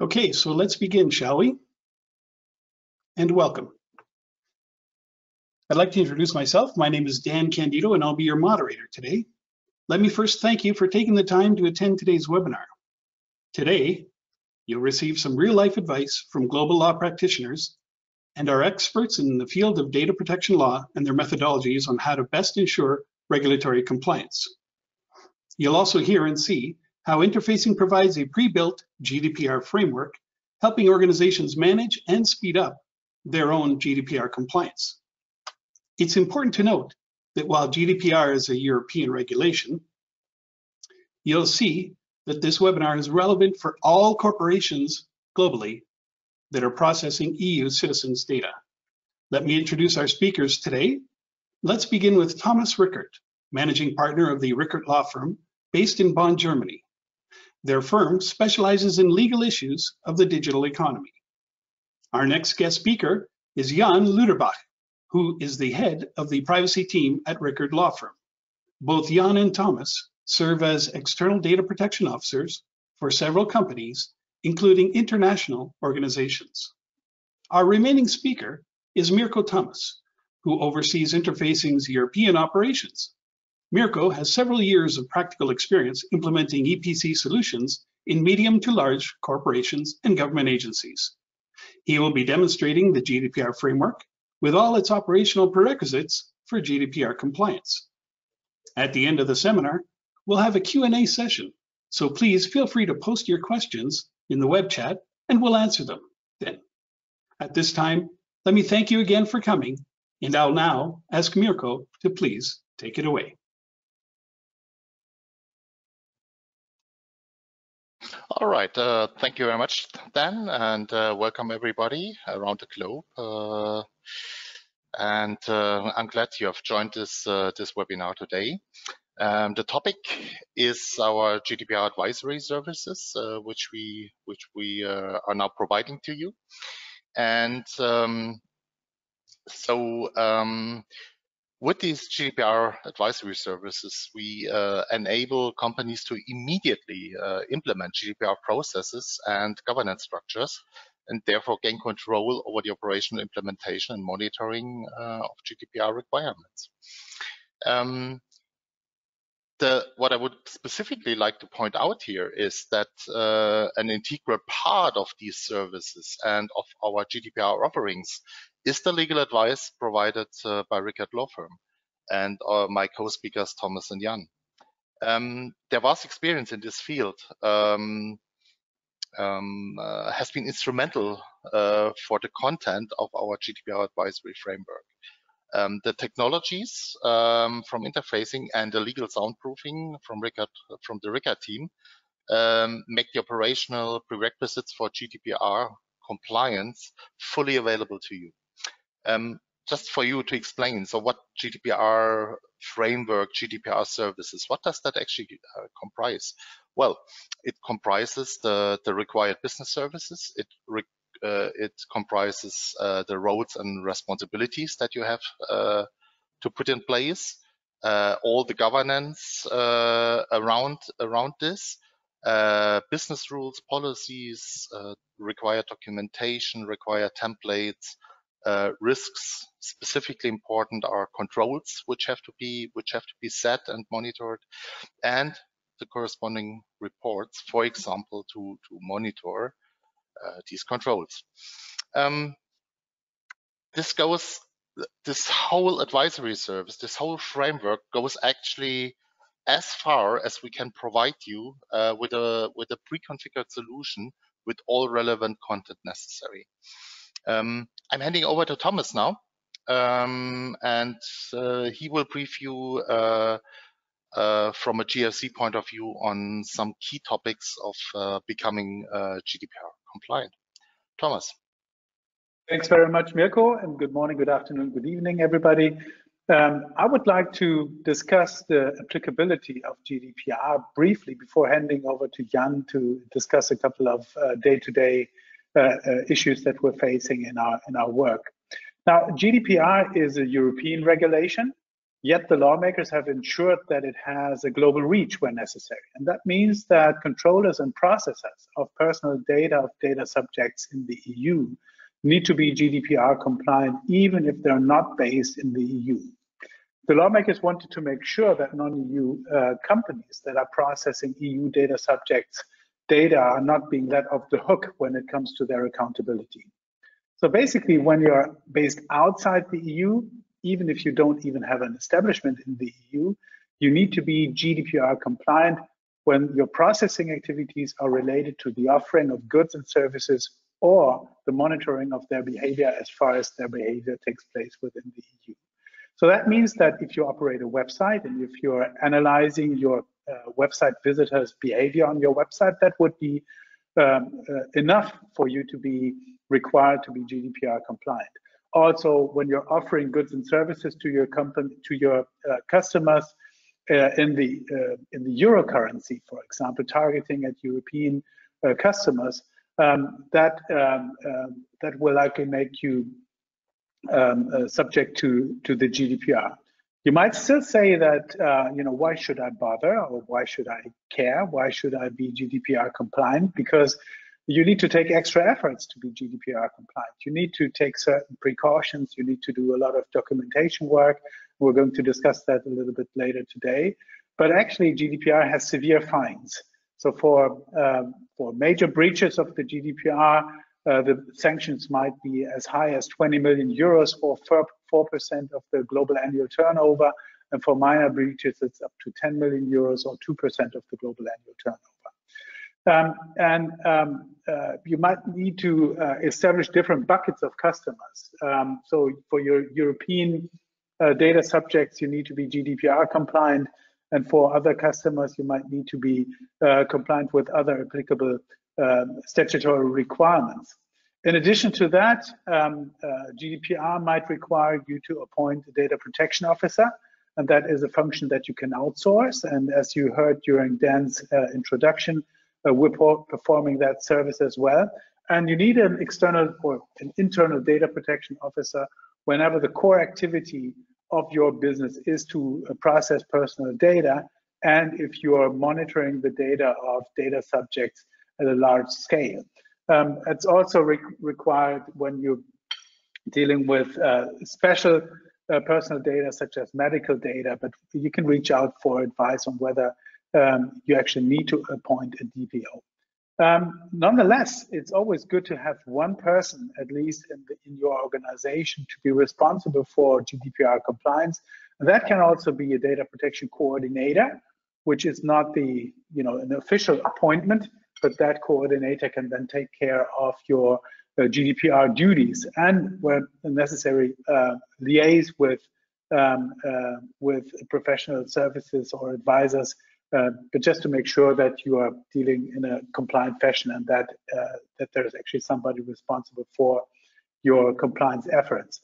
Okay, so let's begin, shall we? And welcome. I'd like to introduce myself. My name is Dan Candido, and I'll be your moderator today. Let me first thank you for taking the time to attend today's webinar. Today, you'll receive some real-life advice from global law practitioners and our experts in the field of data protection law and their methodologies on how to best ensure regulatory compliance. You'll also hear and see how interfacing provides a pre-built GDPR framework, helping organizations manage and speed up their own GDPR compliance. It's important to note that while GDPR is a European regulation, you'll see that this webinar is relevant for all corporations globally that are processing EU citizens' data. Let me introduce our speakers today. Let's begin with Thomas Rickert, managing partner of the Rickert law firm based in Bonn, Germany. Their firm specializes in legal issues of the digital economy. Our next guest speaker is Jan Luderbach, who is the head of the privacy team at Rickert Law Firm. Both Jan and Thomas serve as external data protection officers for several companies, including international organizations. Our remaining speaker is Mirko Thomas, who oversees Interfacing's European operations. Mirko has several years of practical experience implementing EPC solutions in medium to large corporations and government agencies. He will be demonstrating the GDPR framework with all its operational prerequisites for GDPR compliance. At the end of the seminar, we'll have a Q&A session, so please feel free to post your questions in the web chat and we'll answer them then. At this time, let me thank you again for coming, and I'll now ask Mirko to please take it away. All right, thank you very much, Dan, and welcome everybody around the globe. I'm glad you have joined this webinar today. The topic is our GDPR advisory services, which we are now providing to you. And with these GDPR advisory services, we enable companies to immediately implement GDPR processes and governance structures, and therefore gain control over the operational implementation and monitoring of GDPR requirements. What I would specifically like to point out here is that an integral part of these services and of our GDPR offerings is the legal advice provided by Rickert Law Firm and my co-speakers Thomas and Jan. Their vast experience in this field has been instrumental for the content of our GDPR advisory framework. The technologies from interfacing and the legal soundproofing from the Rickert team make the operational prerequisites for GDPR compliance fully available to you. Just for you to explain, so what GDPR framework, GDPR services, what does that actually comprise? Well, it comprises the required business services. It comprises the roles and responsibilities that you have to put in place, all the governance around this, business rules, policies, required documentation, required templates, risks. Specifically important are controls which have to be set and monitored, and the corresponding reports, for example, to monitor these controls. This whole advisory service, this whole framework goes actually as far as we can provide you with a pre-configured solution with all relevant content necessary. I'm handing over to Thomas now, and he will brief you from a GRC point of view on some key topics of becoming GDPR compliant. Thomas. Thanks very much, Mirko, and good morning, good afternoon, good evening, everybody. I would like to discuss the applicability of GDPR briefly before handing over to Jan to discuss a couple of day-to-day issues that we're facing in our work. Now, GDPR is a European regulation, Yet the lawmakers have ensured that it has a global reach when necessary. And that means that controllers and processors of personal data of data subjects in the EU need to be GDPR compliant, even if they're not based in the EU. The lawmakers wanted to make sure that non-EU companies that are processing EU data subjects data are not being let off the hook when it comes to their accountability. So basically, when you're based outside the EU, even if you don't even have an establishment in the EU, you need to be GDPR compliant when your processing activities are related to the offering of goods and services or the monitoring of their behavior as far as their behavior takes place within the EU. So that means that if you operate a website and if you're analyzing your website visitors' behavior on your website, that would be enough for you to be required to be GDPR compliant. Also, when you're offering goods and services to your company, to your customers in the euro currency, for example, targeting at European customers, that will likely make you subject to the GDPR. You might still say that, why should I bother, or why should I care? Why should I be GDPR compliant? Because you need to take extra efforts to be GDPR compliant. You need to take certain precautions. You need to do a lot of documentation work. We're going to discuss that a little bit later today. But actually, GDPR has severe fines. So for major breaches of the GDPR, the sanctions might be as high as 20 million euros for 4% of the global annual turnover. And for minor breaches, it's up to 10 million euros or 2% of the global annual turnover. You might need to establish different buckets of customers. So for your European data subjects, you need to be GDPR compliant. And for other customers, you might need to be compliant with other applicable statutory requirements. In addition to that, GDPR might require you to appoint a data protection officer, and that is a function that you can outsource. And as you heard during Dan's introduction, we're performing that service as well. And you need an external or an internal data protection officer whenever the core activity of your business is to process personal data, and if you are monitoring the data of data subjects at a large scale. It's also required when you're dealing with special personal data, such as medical data, but you can reach out for advice on whether you actually need to appoint a DPO. Nonetheless, it's always good to have one person, at least in your organization, to be responsible for GDPR compliance. And that can also be a data protection coordinator, which is not an official appointment, but that coordinator can then take care of your GDPR duties and, where necessary, liaise with professional services or advisors, but just to make sure that you are dealing in a compliant fashion and that there's actually somebody responsible for your compliance efforts.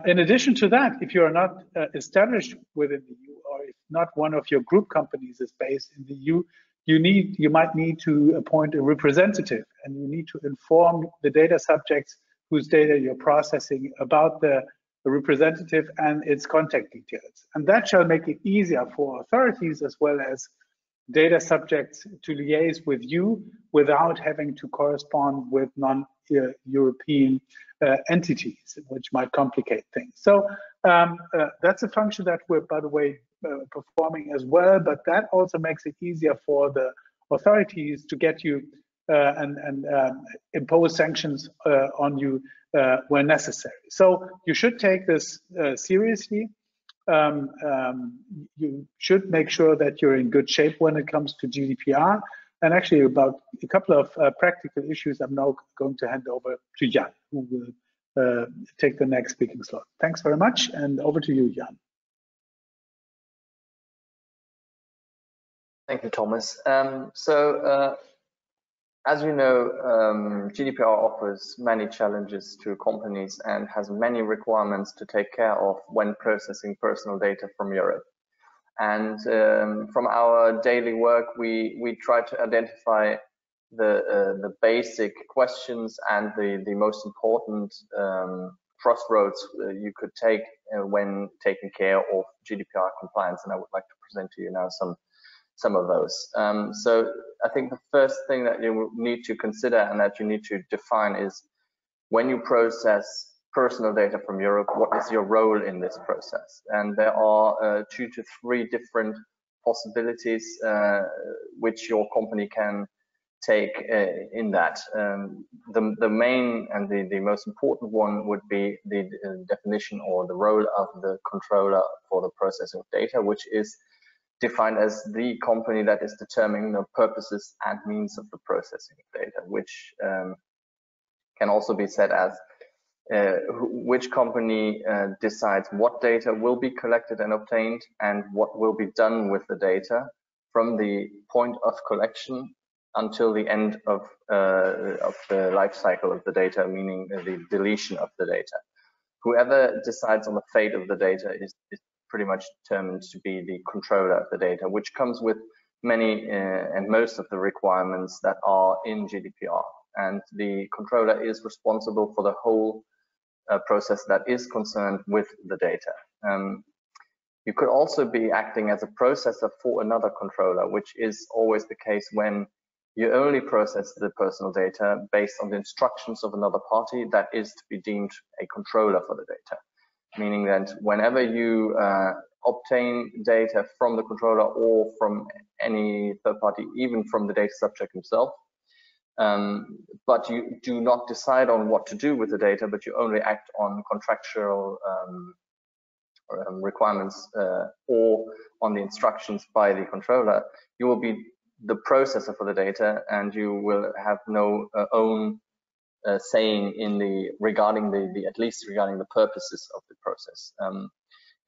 In addition to that, if you are not established within the EU, or if not one of your group companies is based in the EU, you might need to appoint a representative, and you need to inform the data subjects whose data you're processing about the representative and its contact details. And that shall make it easier for authorities as well as data subjects to liaise with you without having to correspond with non-European entities, which might complicate things. So that's a function that we're, by the way, performing as well, but that also makes it easier for the authorities to get you and impose sanctions on you when necessary. So you should take this seriously. You should make sure that you're in good shape when it comes to GDPR. And actually, about a couple of practical issues, I'm now going to hand over to Jan, who will take the next speaking slot. Thanks very much, and over to you, Jan. Thank you, Thomas. As you know, GDPR offers many challenges to companies and has many requirements to take care of when processing personal data from Europe. And from our daily work, we try to identify the basic questions and the most important crossroads you could take when taking care of GDPR compliance, and I would like to present to you now some of those. So I think the first thing that you need to consider and that you need to define is, when you process personal data from Europe, what is your role in this process? And there are 2 to 3 different possibilities which your company can take in that. The main and the most important one would be the definition or the role of the controller for the processing of data, which is defined as the company that is determining the purposes and means of the processing of data, which can also be said as which company decides what data will be collected and obtained and what will be done with the data from the point of collection until the end of the life cycle of the data, meaning the deletion of the data. Whoever decides on the fate of the data is pretty much determined to be the controller of the data, which comes with many and most of the requirements that are in GDPR. And the controller is responsible for the whole process that is concerned with the data. You could also be acting as a processor for another controller, which is always the case when you only process the personal data based on the instructions of another party that is to be deemed a controller for the data. Meaning that whenever you obtain data from the controller or from any third party, even from the data subject himself, but you do not decide on what to do with the data, but you only act on contractual requirements or on the instructions by the controller, you will be the processor for the data, and you will have no own saying in regarding at least regarding the purposes of the process.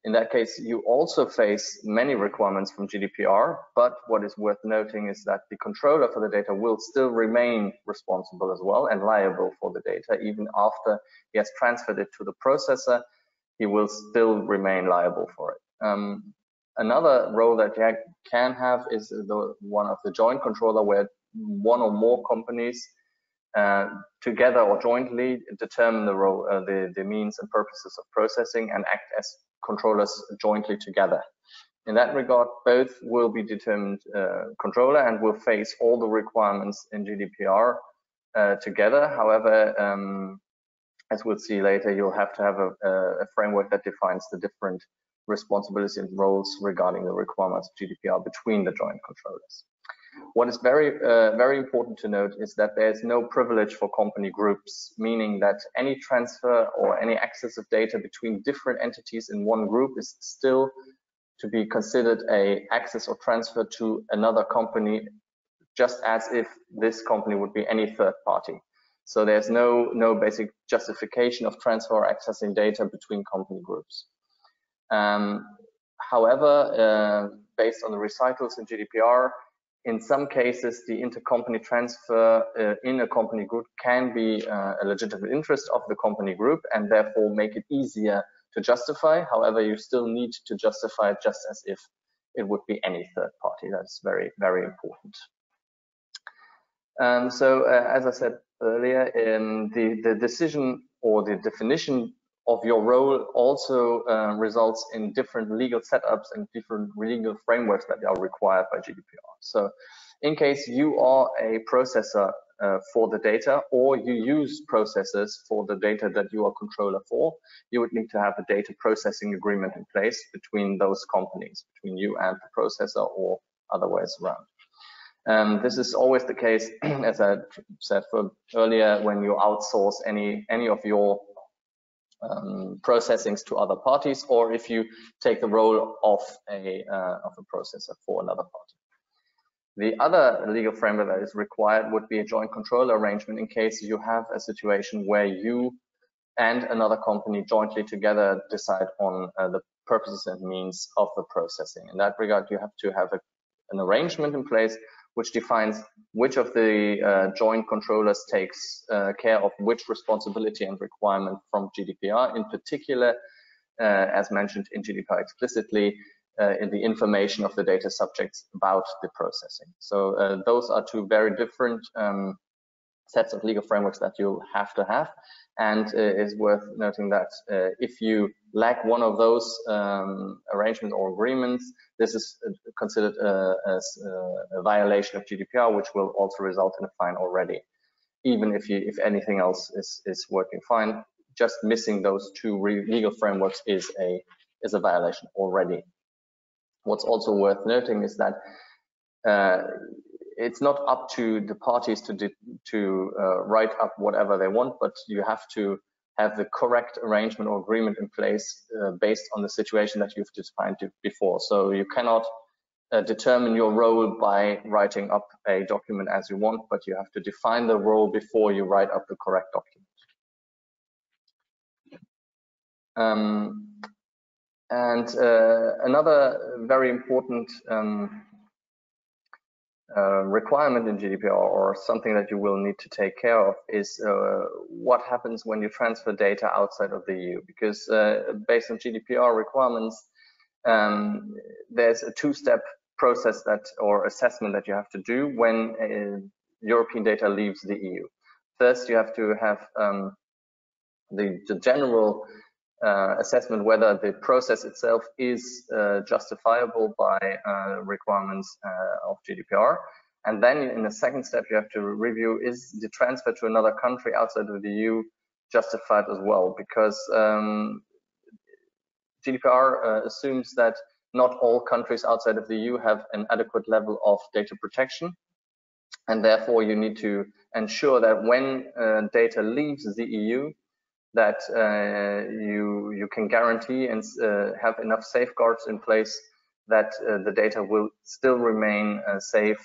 In that case, you also face many requirements from GDPR, but what is worth noting is that the controller for the data will still remain responsible as well and liable for the data. Even after he has transferred it to the processor, he will still remain liable for it. Another role that you can have is the one of the joint controller, where one or more companies together or jointly determine the role, the means and purposes of processing and act as controllers jointly together. In that regard, both will be determined controller and will face all the requirements in GDPR together. However, as we'll see later, you'll have to have a framework that defines the different responsibilities and roles regarding the requirements of GDPR between the joint controllers. What is very important to note is that there is no privilege for company groups, meaning that any transfer or any access of data between different entities in one group is still to be considered a access or transfer to another company, just as if this company would be any third party. So there's no basic justification of transfer or accessing data between company groups. However, based on the recitals in GDPR, in some cases, the intercompany transfer in a company group can be a legitimate interest of the company group and therefore make it easier to justify. However, you still need to justify it just as if it would be any third party. That's very, very important. So as I said earlier, the decision or the definition of your role also results in different legal setups and different legal frameworks that are required by GDPR. So in case you are a processor for the data, or you use processors for the data that you are controller for, you would need to have a data processing agreement in place between those companies, between you and the processor, or other ways around. This is always the case, as I said earlier, when you outsource any of your processings to other parties, or if you take the role of a processor for another party. The other legal framework that is required would be a joint control arrangement in case you have a situation where you and another company jointly together decide on the purposes and means of the processing. In that regard, you have to have an arrangement in place which defines which of the joint controllers takes care of which responsibility and requirement from GDPR, in particular, as mentioned in GDPR explicitly, in the information of the data subjects about the processing. So those are two very different sets of legal frameworks that you'll have to have. And it is worth noting that if you lack one of those arrangements or agreements, this is considered as a violation of GDPR, which will also result in a fine already. Even if anything else is working fine, just missing those two legal frameworks is a violation already. What's also worth noting is that it's not up to the parties to write up whatever they want, but you have to have the correct arrangement or agreement in place based on the situation that you've defined before. So you cannot determine your role by writing up a document as you want, but you have to define the role before you write up the correct document. Another very important requirement in GDPR, or something that you will need to take care of, is what happens when you transfer data outside of the EU. Because based on GDPR requirements, there's a two-step process or assessment that you have to do when European data leaves the EU. First, you have to have the general assessment whether the process itself is justifiable by requirements of GDPR. And then in the second step, you have to review, is the transfer to another country outside of the EU justified as well? Because GDPR assumes that not all countries outside of the EU have an adequate level of data protection. And therefore, you need to ensure that when data leaves the EU, that you can guarantee and have enough safeguards in place that the data will still remain safe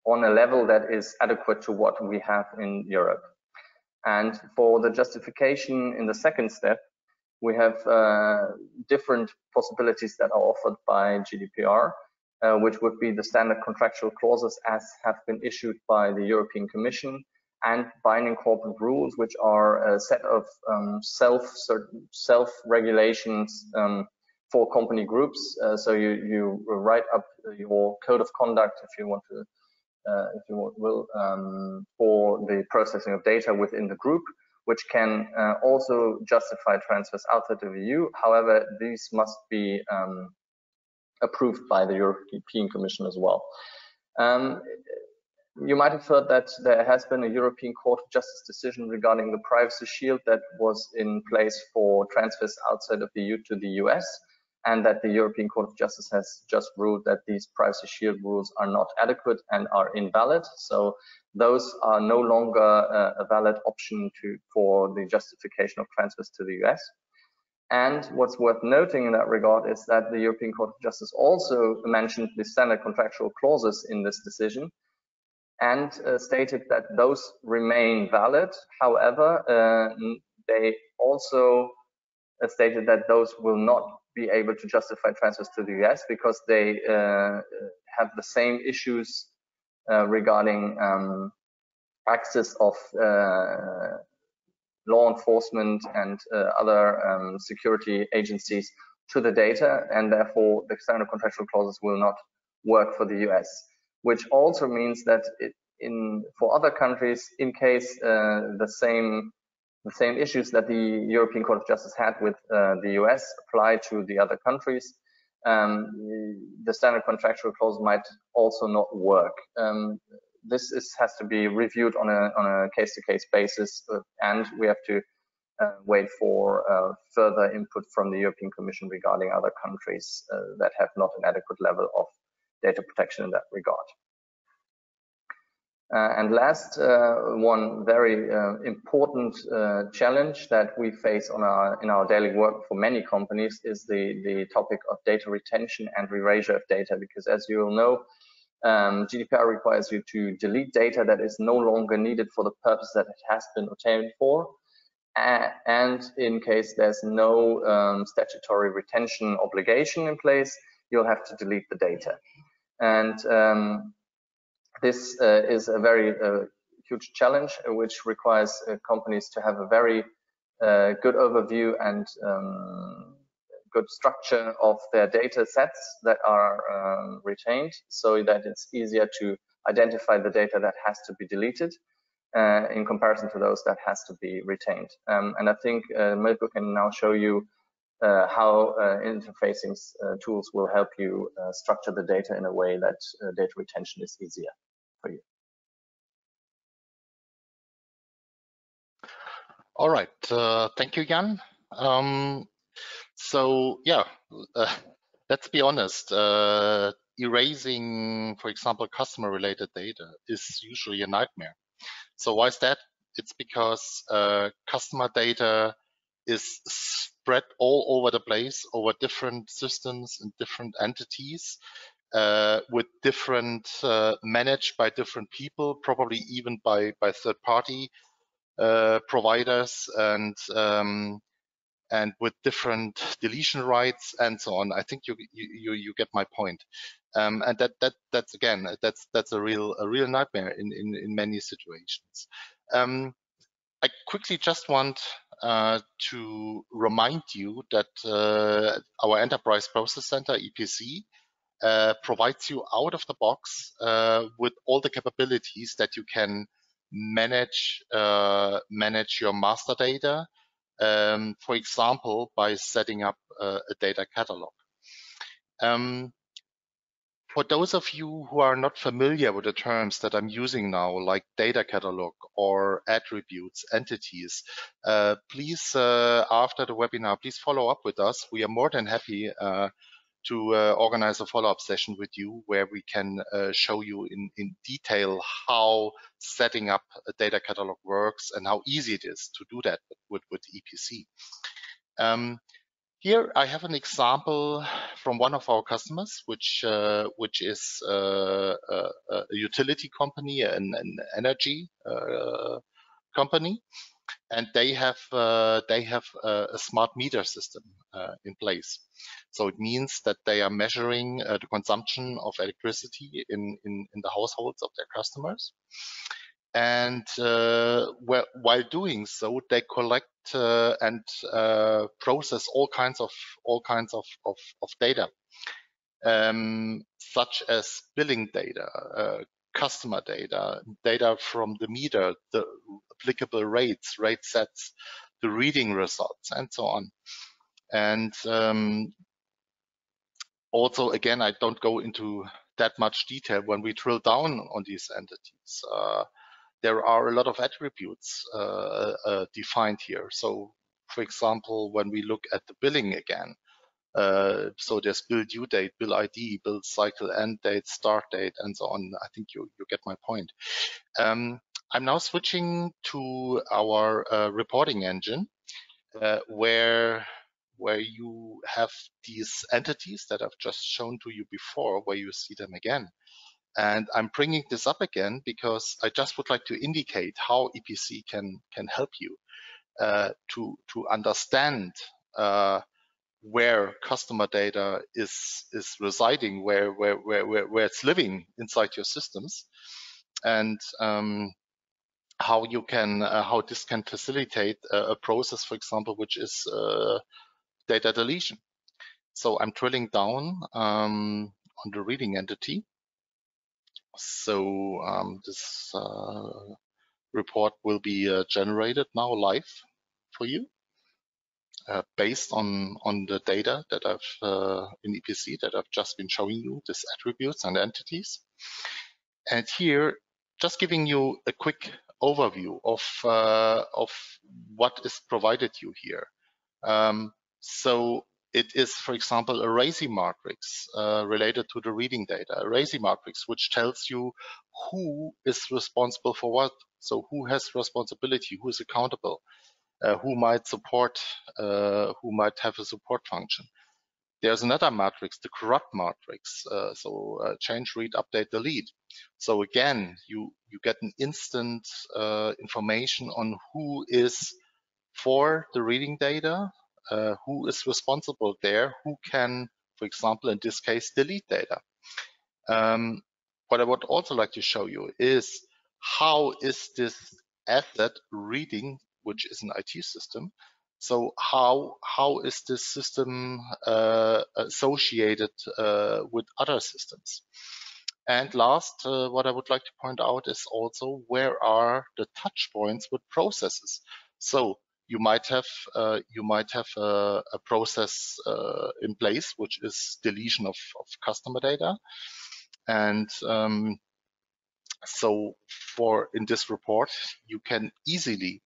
on a level that is adequate to what we have in Europe. And for the justification in the second step, we have different possibilities that are offered by GDPR, which would be the standard contractual clauses as have been issued by the European Commission, and binding corporate rules, which are a set of self-regulations for company groups. So you write up your code of conduct, if you want to, for the processing of data within the group, which can also justify transfers outside of the EU. However, these must be approved by the European Commission as well. You might have heard that there has been a European Court of Justice decision regarding the privacy shield that was in place for transfers outside of the EU to the US, and that the European Court of Justice has just ruled that these privacy shield rules are not adequate and are invalid. So those are no longer a valid option for the justification of transfers to the US. And what's worth noting in that regard is that the European Court of Justice also mentioned the standard contractual clauses in this decision, and stated that those remain valid. However, they also stated that those will not be able to justify transfers to the US because they have the same issues regarding access of law enforcement and other security agencies to the data, and therefore the standard contractual clauses will not work for the US. Which also means that for other countries, in case the same issues that the European Court of Justice had with the US apply to the other countries, the standard contractual clause might also not work. This has to be reviewed on a case-to-case basis, and we have to wait for further input from the European Commission regarding other countries that have not an adequate level of data protection in that regard. And last, one very important challenge that we face in our daily work for many companies is the topic of data retention and erasure of data, because as you all know, GDPR requires you to delete data that is no longer needed for the purpose that it has been obtained for, and in case there's no statutory retention obligation in place, you'll have to delete the data. And this is a very huge challenge, which requires companies to have a very good overview and good structure of their data sets that are retained, so that it's easier to identify the data that has to be deleted. in comparison to those that has to be retained. And I think Mirko can now show you how interfacing tools will help you structure the data in a way that data retention is easier for you. All right, thank you, Jan. So yeah, let's be honest. Erasing, for example, customer-related data is usually a nightmare. So why is that? It's because customer data is spread all over the place, over different systems and different entities, with different managed by different people, probably even by third-party providers, and with different deletion rights and so on. I think you get my point. And that's again, that's a real nightmare in many situations. I quickly just want to remind you that our Enterprise Process Center, EPC, provides you out of the box with all the capabilities that you can manage your master data, for example, by setting up a data catalog. For those of you who are not familiar with the terms that I'm using now, like data catalog or attributes, entities, please, after the webinar, please follow up with us. We are more than happy to organize a follow-up session with you where we can show you in detail how setting up a data catalog works and how easy it is to do that with EPC. Here I have an example from one of our customers, which is a utility company, an energy company, and they have a smart meter system in place. So it means that they are measuring the consumption of electricity in the households of their customers. And while doing so, they collect and process all kinds of data, such as billing data, customer data, data from the meter, the applicable rates, rate sets, the reading results, and so on. And also, again, I don't go into that much detail when we drill down on these entities. There are a lot of attributes defined here. So, for example, when we look at the billing again, so there's bill due date, bill ID, bill cycle end date, start date, and so on. I think you get my point. I'm now switching to our reporting engine, where you have these entities that I've just shown to you before, where you see them again. And I'm bringing this up again because I just would like to indicate how EPC can help you to understand where customer data is residing, where it's living inside your systems, and how this can facilitate a process, for example, which is data deletion. So I'm drilling down on the reading entity. So this report will be generated now live for you, based on the data that I've in EPC that I've just been showing you, these attributes and entities. And here, just giving you a quick overview of what is provided you here. So it is, for example, a RACI matrix related to the reading data, a RACI matrix which tells you who is responsible for what. So who has responsibility, who is accountable, who might support, who might have a support function. There's another matrix, the corrupt matrix, change, read, update, delete. So again, you get an instant information on who is for the reading data, who is responsible there, who can, for example, in this case, delete data. What I would also like to show you is how is this asset reading, which is an IT system. So how is this system associated with other systems? And last, what I would like to point out is also where are the touch points with processes. So you might have a process in place which is deletion of customer data, and so in this report you can easily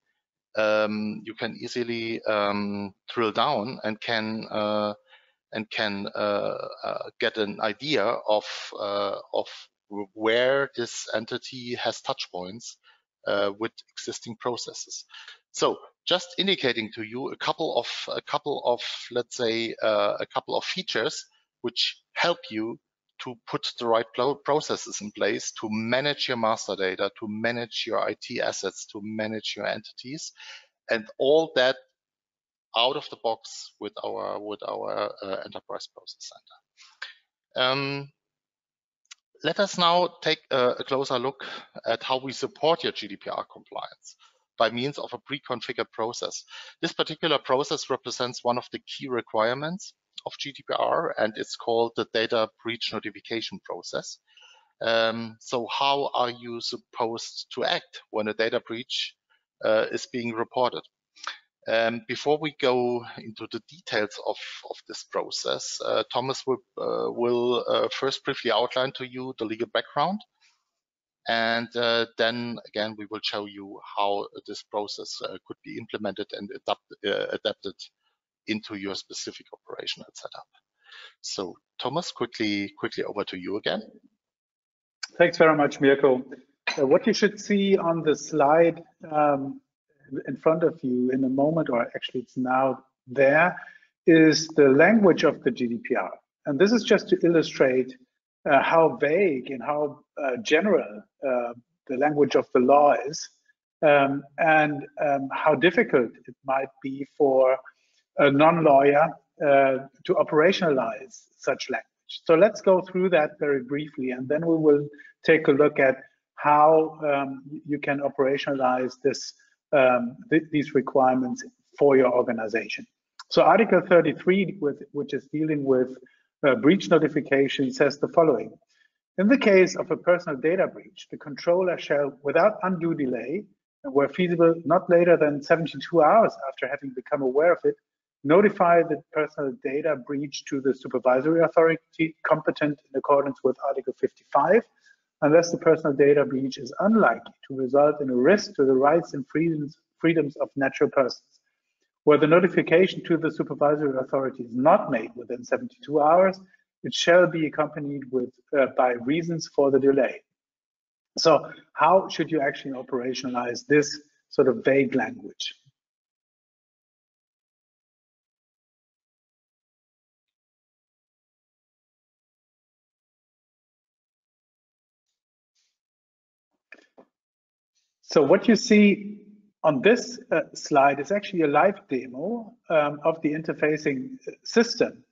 drill down and can get an idea of where this entity has touch points with existing processes. So just indicating to you a couple of let's say a couple of features which help you to put the right processes in place to manage your master data, to manage your IT assets, to manage your entities, and all that out of the box with our enterprise process center. Let us now take a closer look at how we support your GDPR compliance by means of a pre-configured process. This particular process represents one of the key requirements of GDPR, and it's called the data breach notification process. So how are you supposed to act when a data breach is being reported? Before we go into the details of this process, Thomas will first briefly outline to you the legal background, and then again we will show you how this process could be implemented and adapted into your specific operational setup. So Thomas, quickly over to you again. Thanks very much, Mirko. What you should see on the slide in front of you in a moment, or actually it's now there, is the language of the GDPR. And this is just to illustrate how vague and how general the language of the law is, and how difficult it might be for a non-lawyer to operationalize such language. So let's go through that very briefly, and then we will take a look at how you can operationalize these requirements for your organization. So Article 33, which is dealing with breach notification, says the following. In the case of a personal data breach, the controller shall, without undue delay, and where feasible, not later than 72 hours after having become aware of it, notify the personal data breach to the supervisory authority competent in accordance with Article 55, unless the personal data breach is unlikely to result in a risk to the rights and freedoms of natural persons. Where the notification to the supervisory authority is not made within 72 hours, it shall be accompanied with by reasons for the delay. So how should you actually operationalize this sort of vague language? So what you see on this slide is actually a live demo of the interfacing system.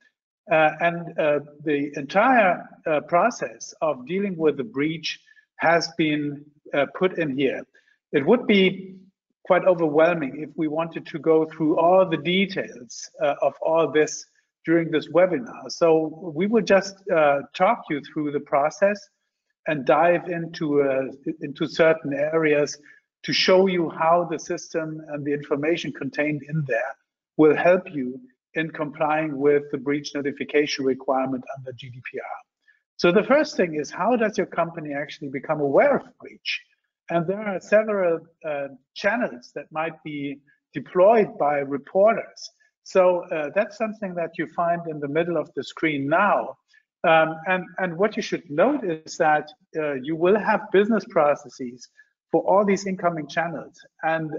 And the entire process of dealing with the breach has been put in here. It would be quite overwhelming if we wanted to go through all the details of all this during this webinar. So we will just talk you through the process and dive into certain areas to show you how the system and the information contained in there will help you in complying with the breach notification requirement under GDPR. So the first thing is, how does your company actually become aware of breach? And there are several channels that might be deployed by reporters. So that's something that you find in the middle of the screen now. And what you should note is that you will have business processes for all these incoming channels. And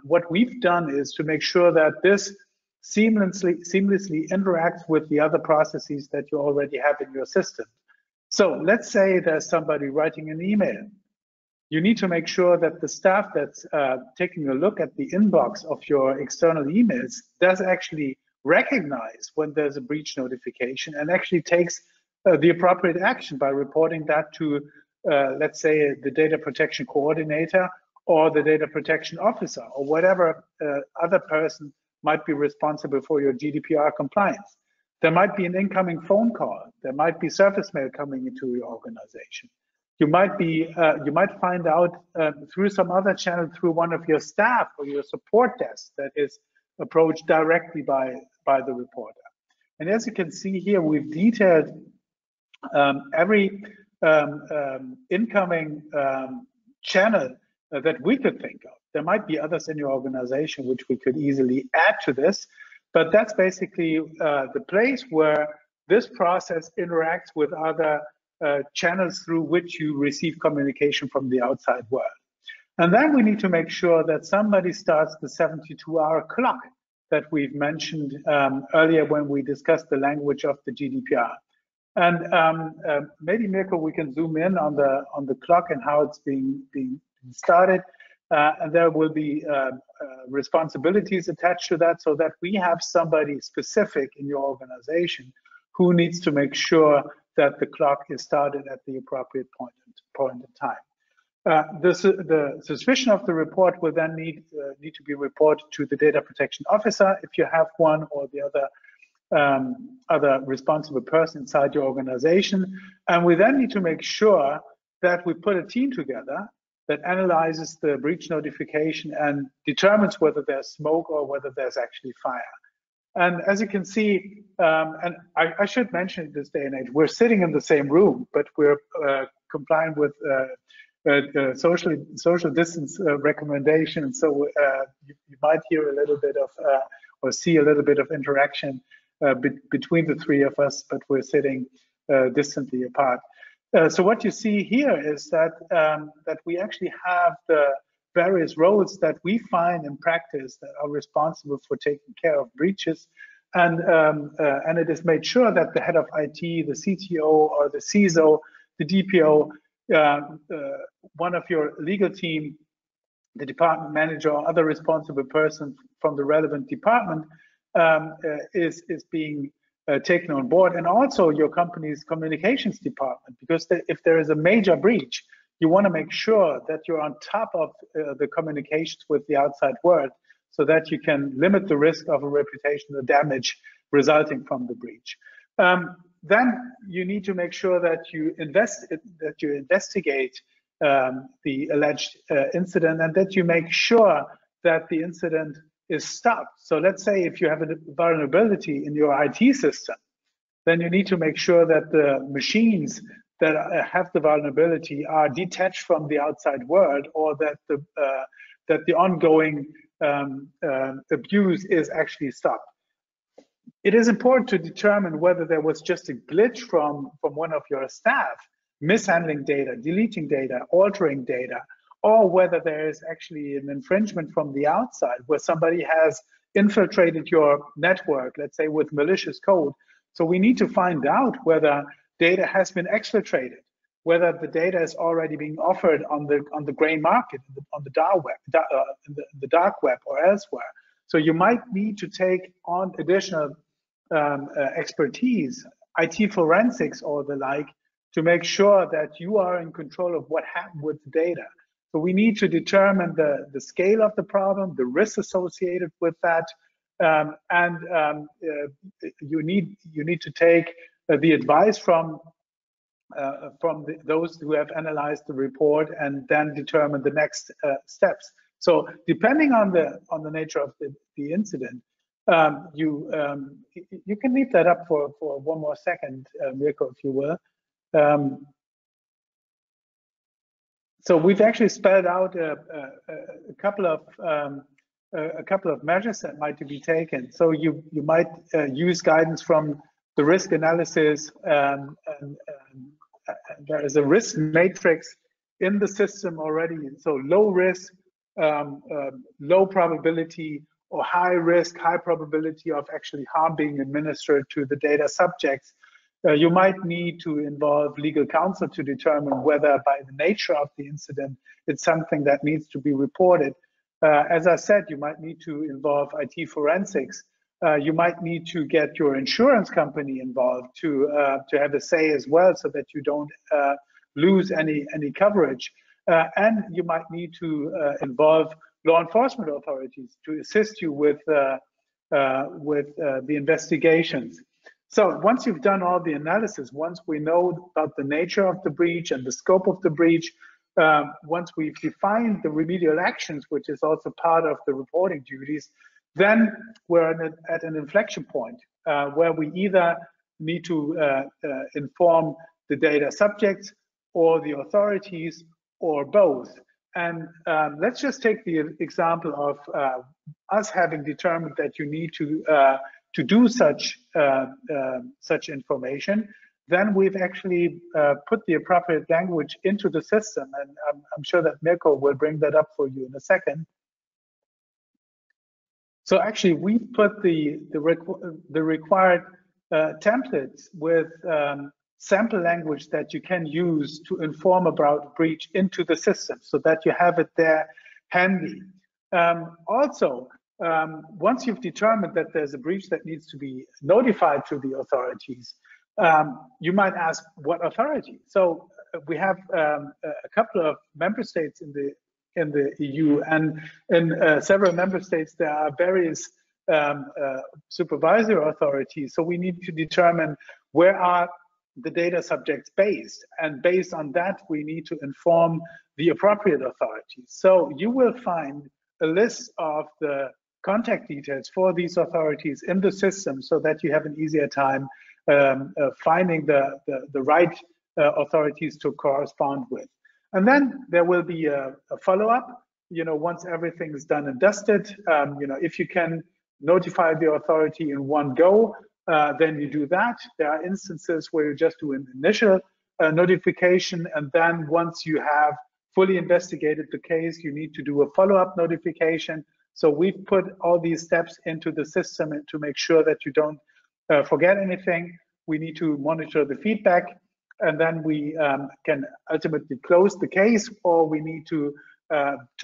what we've done is to make sure that this seamlessly interacts with the other processes that you already have in your system. So let's say there's somebody writing an email. You need to make sure that the staff that's taking a look at the inbox of your external emails does actually recognize when there's a breach notification and actually takes the appropriate action by reporting that to, let's say, the data protection coordinator or the data protection officer or whatever other person might be responsible for your GDPR compliance. There might be an incoming phone call There might be surface mail coming into your organization. You might find out through some other channel, through one of your staff or your support desk that is approached directly by the reporter. And as you can see here, we've detailed every incoming channel that we could think of. There might be others in your organization which we could easily add to this, but that's basically the place where this process interacts with other channels through which you receive communication from the outside world. And then we need to make sure that somebody starts the 72-hour clock that we've mentioned earlier when we discussed the language of the GDPR. And maybe, Mirko, we can zoom in on the clock and how it's being started. And there will be responsibilities attached to that, so that we have somebody specific in your organization who needs to make sure that the clock is started at the appropriate point in time. The suspicion of the report will then need to be reported to the data protection officer if you have one, or the other responsible person inside your organization. And we then need to make sure that we put a team together that analyzes the breach notification and determines whether there's smoke or whether there's actually fire. And as you can see, and I should mention this day and age, we're sitting in the same room, but we're complying with social distance recommendations. So you might hear a little bit of, or see a little bit of interaction between the three of us, but we're sitting distantly apart. So what you see here is that that we actually have the various roles that we find in practice that are responsible for taking care of breaches, and it is made sure that the head of IT, the CTO, or the CISO, the DPO, one of your legal team, the department manager, or other responsible person from the relevant department is being taken on board, and also your company's communications department, because if there is a major breach, you want to make sure that you're on top of the communications with the outside world, so that you can limit the risk of a reputational damage resulting from the breach. Then you need to make sure that you investigate the alleged incident, and that you make sure that the incident is stopped. So let's say if you have a vulnerability in your IT system, then you need to make sure that the machines that have the vulnerability are detached from the outside world, or that the ongoing abuse is actually stopped. It is important to determine whether there was just a glitch from one of your staff mishandling data, deleting data, altering data, or whether there is actually an infringement from the outside where somebody has infiltrated your network, let's say with malicious code. So we need to find out whether data has been exfiltrated, whether the data is already being offered on the gray market, on the dark web, the dark web or elsewhere. So you might need to take on additional expertise, IT forensics or the like, to make sure that you are in control of what happened with the data. So we need to determine the scale of the problem, the risks associated with that, and you need to take the advice from those who have analyzed the report, and then determine the next steps. So depending on the nature of the incident, you can leave that up for one more second, Mirko, if you will. So we've actually spelled out a couple of measures that might be taken. So you might use guidance from the risk analysis, and there is a risk matrix in the system already. So low risk, low probability, or high risk, high probability of actually harm being administered to the data subjects. You might need to involve legal counsel to determine whether, by the nature of the incident, it's something that needs to be reported. As I said, you might need to involve IT forensics. You might need to get your insurance company involved to have a say as well, so that you don't lose any coverage. And you might need to involve law enforcement authorities to assist you with the investigations. So once you've done all the analysis, once we know about the nature of the breach and the scope of the breach, once we've defined the remedial actions, which is also part of the reporting duties, then we're at an inflection point where we either need to inform the data subjects or the authorities or both. And let's just take the example of us having determined that you need to do such information. Then we've actually put the appropriate language into the system, and I'm sure that Mirko will bring that up for you in a second. So actually, we put the required templates with sample language that you can use to inform about breach into the system, so that you have it there handy. Also, once you've determined that there's a breach that needs to be notified to the authorities, you might ask, what authority? So we have a couple of member states in the EU, and in several member states there are various supervisory authorities. So we need to determine where are the data subjects based, and based on that we need to inform the appropriate authorities. So you will find a list of the contact details for these authorities in the system, so that you have an easier time finding the right authorities to correspond with. And then there will be a follow-up, once everything is done and dusted. If you can notify the authority in one go, then you do that. There are instances where you just do an initial notification, and then once you have fully investigated the case, you need to do a follow-up notification. So we've put all these steps into the system to make sure that you don't forget anything. We need to monitor the feedback, and then we can ultimately close the case, or we need to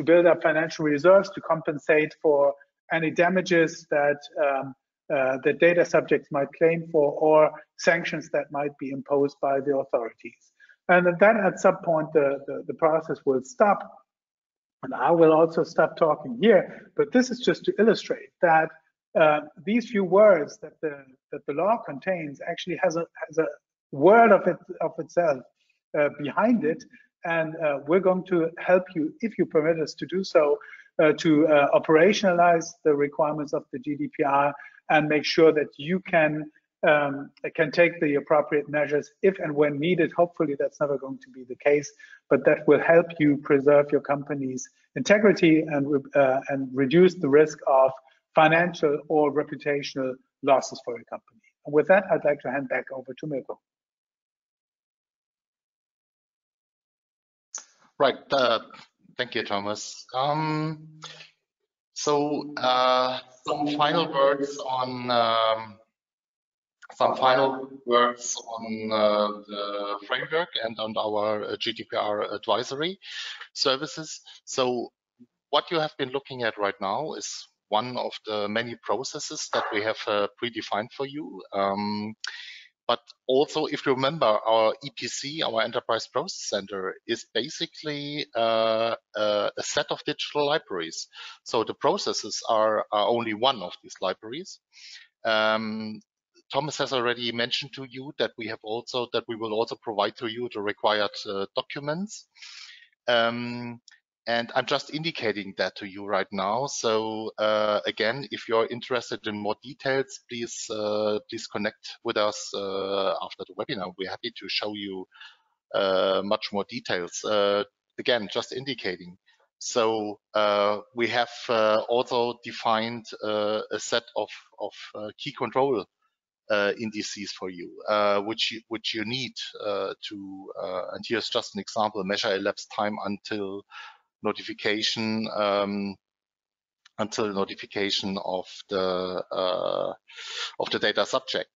build up financial reserves to compensate for any damages that the data subjects might claim for, or sanctions that might be imposed by the authorities. And then at some point, the process will stop. And I will also stop talking here, but this is just to illustrate that these few words that the law contains actually has a word of itself behind it, and we're going to help you, if you permit us to do so, to operationalize the requirements of the GDPR and make sure that you can take the appropriate measures if and when needed. Hopefully that's never going to be the case, but that will help you preserve your company's integrity and reduce the risk of financial or reputational losses for your company. And with that, I'd like to hand back over to Mirko. Right. Thank you, Thomas. Some final words on the framework and on our GDPR advisory services. So what you have been looking at right now is one of the many processes that we have predefined for you. But also, if you remember, our EPC, our Enterprise Process Center, is basically a set of digital libraries. So the processes are only one of these libraries. Thomas has already mentioned to you that we will also provide to you the required documents. And I'm just indicating that to you right now. So again, if you're interested in more details, please connect with us after the webinar. We're happy to show you much more details. Again, just indicating. So we have also defined a set of key control indices for you, which you need to. And here's just an example: measure elapsed time until notification of the data subject.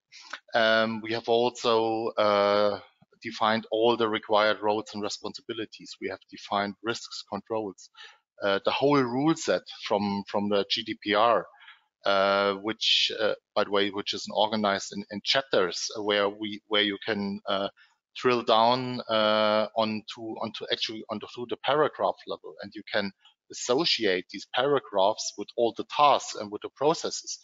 We have also defined all the required roles and responsibilities. We have defined risks, controls, the whole rule set from the GDPR, which, by the way, which is organized in chapters where you can drill down onto the paragraph level, and you can associate these paragraphs with all the tasks and with the processes.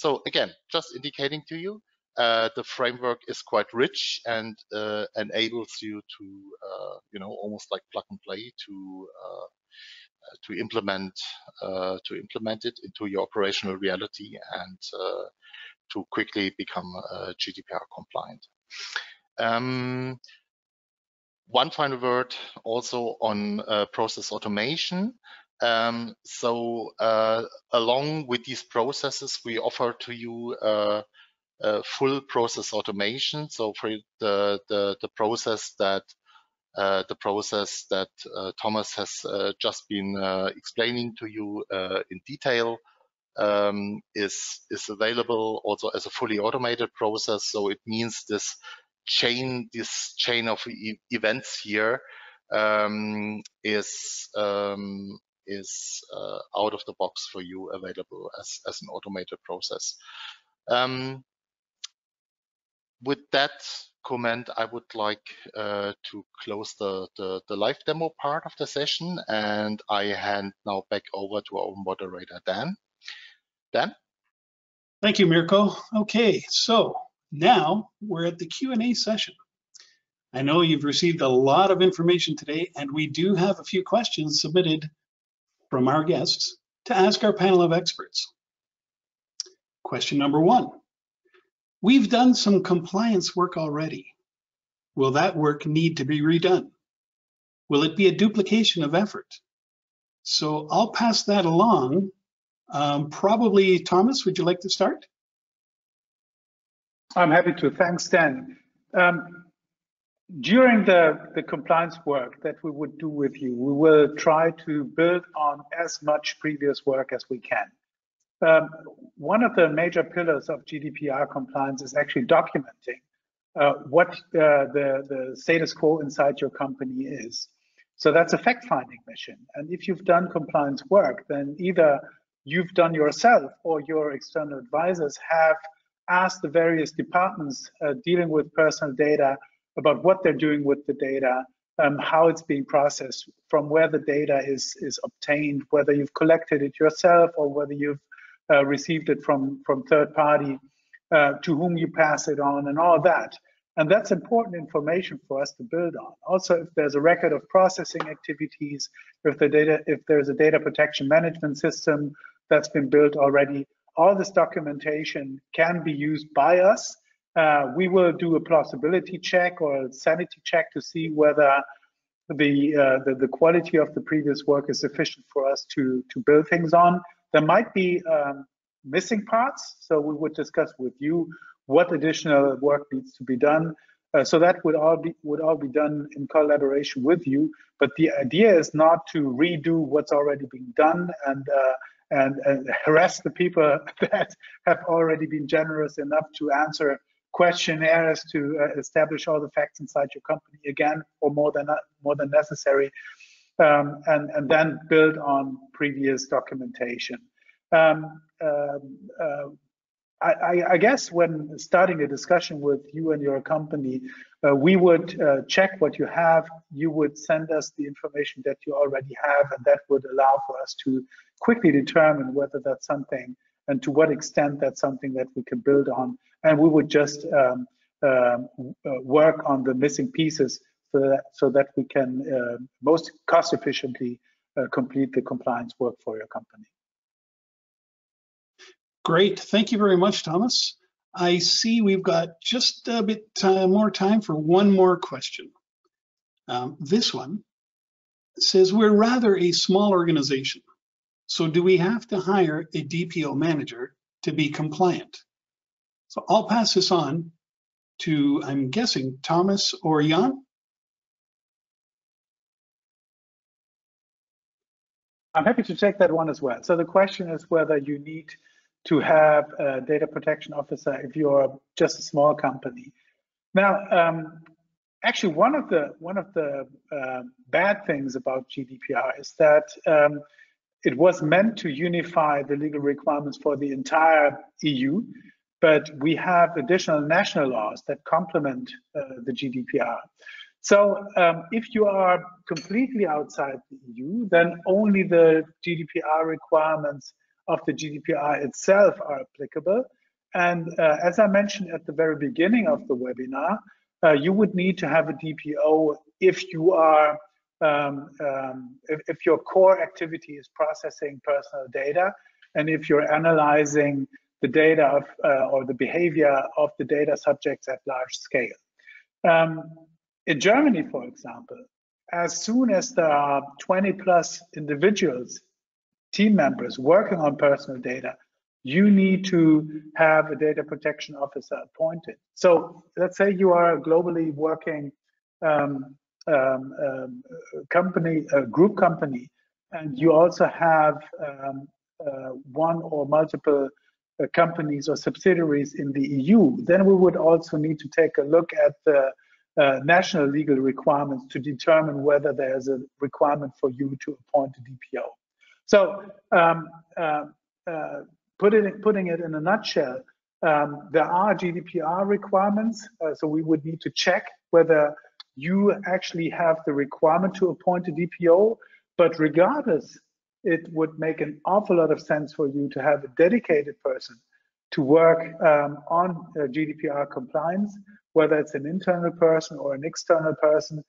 So again, just indicating to you, the framework is quite rich and enables you to, almost like plug and play to implement it into your operational reality and to quickly become GDPR compliant. One final word also on process automation. Along with these processes, we offer to you full process automation. So for the process that Thomas has just been explaining to you in detail is available also as a fully automated process. So it means this chain of events here is out of the box for you, available as an automated process. With that comment, I would like to close the live demo part of the session, and I hand now back over to our moderator, Dan. Dan? Thank you, Mirko. Okay, so now we're at the Q&A session. I know you've received a lot of information today, and we do have a few questions submitted from our guests to ask our panel of experts. Question number 1. We've done some compliance work already. Will that work need to be redone? Will it be a duplication of effort? So I'll pass that along. Probably, Thomas, would you like to start? I'm happy to. Thanks, Dan. During the compliance work that we would do with you, we will try to build on as much previous work as we can. One of the major pillars of GDPR compliance is actually documenting what the status quo inside your company is. So that's a fact-finding mission. And if you've done compliance work, then either you've done yourself or your external advisors have asked the various departments dealing with personal data about what they're doing with the data, how it's being processed, from where the data is obtained, whether you've collected it yourself or whether you've received it from third party, to whom you pass it on, and all that. And that's important information for us to build on. Also, if there's a record of processing activities, if there's a data protection management system that's been built already, all this documentation can be used by us. We will do a plausibility check or a sanity check to see whether the quality of the previous work is sufficient for us to build things on. There might be missing parts, so we would discuss with you what additional work needs to be done. So that would all be done in collaboration with you. But the idea is not to redo what's already been done and harass the people that have already been generous enough to answer questionnaires to establish all the facts inside your company again, or more than necessary, and then build on previous documentation. I guess when starting a discussion with you and your company, we would check what you have. You would send us the information that you already have, and that would allow for us to quickly determine whether that's something and to what extent that's something that we can build on. And we would just work on the missing pieces so that we can most cost efficiently complete the compliance work for your company. Great, thank you very much, Thomas. I see we've got just a bit more time for one more question. This one says, we're rather a small organization, so do we have to hire a DPO manager to be compliant? So I'll pass this on to, I'm guessing, Thomas or Jan. I'm happy to take that one as well. So the question is whether you need to have a data protection officer if you're just a small company. Now, actually, one of the bad things about GDPR is that it was meant to unify the legal requirements for the entire EU, but we have additional national laws that complement the GDPR. So if you are completely outside the EU, then only the GDPR requirements of the GDPR itself are applicable. And as I mentioned at the very beginning of the webinar, you would need to have a DPO if you are if your core activity is processing personal data, and if you're analyzing the data of or the behavior of the data subjects at large scale. In Germany, for example, as soon as there are 20+ individuals, team members working on personal data, you need to have a data protection officer appointed. So let's say you are a globally working company, a group company, and you also have one or multiple companies or subsidiaries in the EU, then we would also need to take a look at the national legal requirements to determine whether there's a requirement for you to appoint a DPO. So putting it in a nutshell, there are GDPR requirements, so we would need to check whether you actually have the requirement to appoint a DPO, but regardless, it would make an awful lot of sense for you to have a dedicated person to work on GDPR compliance, whether it's an internal person or an external person,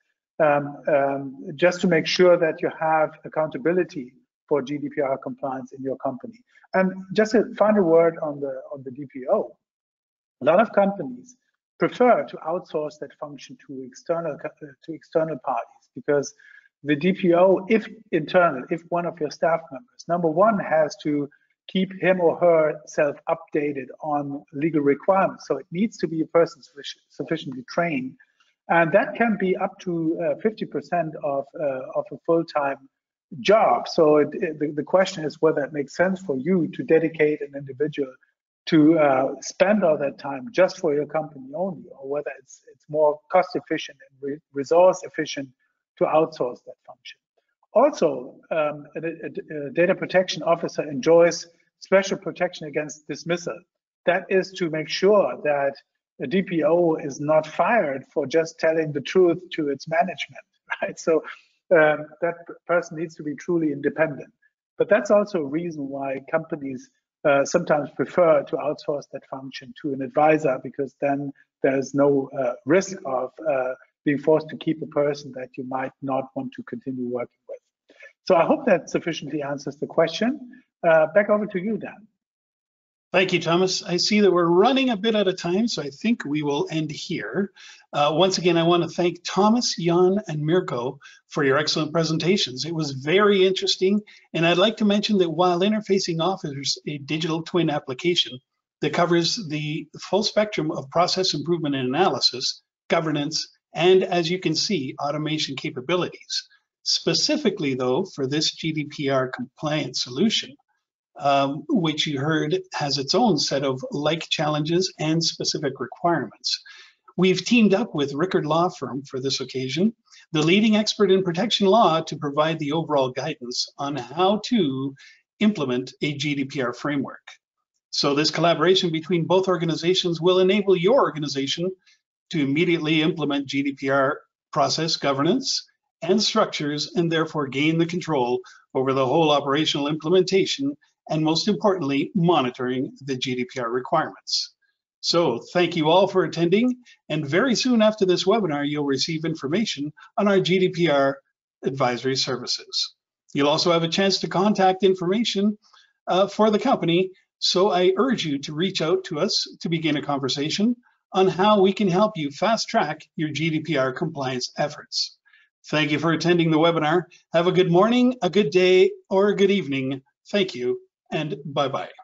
just to make sure that you have accountability for GDPR compliance in your company. And just a final word on the DPO. A lot of companies prefer to outsource that function to external parties, because the DPO, if internal, if one of your staff members, number one, has to keep him or herself updated on legal requirements. So it needs to be a person sufficiently trained. And that can be up to 50% of a full-time job. So the question is whether it makes sense for you to dedicate an individual to spend all that time just for your company only, or whether it's more cost efficient and resource efficient to outsource that function. Also, a data protection officer enjoys special protection against dismissal. That is to make sure that a DPO is not fired for just telling the truth to its management, right? So that person needs to be truly independent. But that's also a reason why companies sometimes prefer to outsource that function to an advisor, because then there's no risk of being forced to keep a person that you might not want to continue working with. So I hope that sufficiently answers the question. Back over to you, Dan. Thank you, Thomas. I see that we're running a bit out of time, so I think we will end here. Once again, I want to thank Thomas, Jan, and Mirko for your excellent presentations. It was very interesting, and I'd like to mention that while Interfacing offers a digital twin application that covers the full spectrum of process improvement and analysis, governance, and as you can see, automation capabilities. Specifically though, for this GDPR compliant solution, which you heard has its own set of like challenges and specific requirements. We've teamed up with Rickert Law Firm for this occasion, the leading expert in protection law, to provide the overall guidance on how to implement a GDPR framework. So this collaboration between both organizations will enable your organization to immediately implement GDPR process governance and structures, and therefore gain the control over the whole operational implementation, and most importantly, monitoring the GDPR requirements. So thank you all for attending, and very soon after this webinar, you'll receive information on our GDPR advisory services. You'll also have a chance to contact information for the company, so I urge you to reach out to us to begin a conversation on how we can help you fast track your GDPR compliance efforts. Thank you for attending the webinar. Have a good morning, a good day, or a good evening. Thank you, and bye-bye.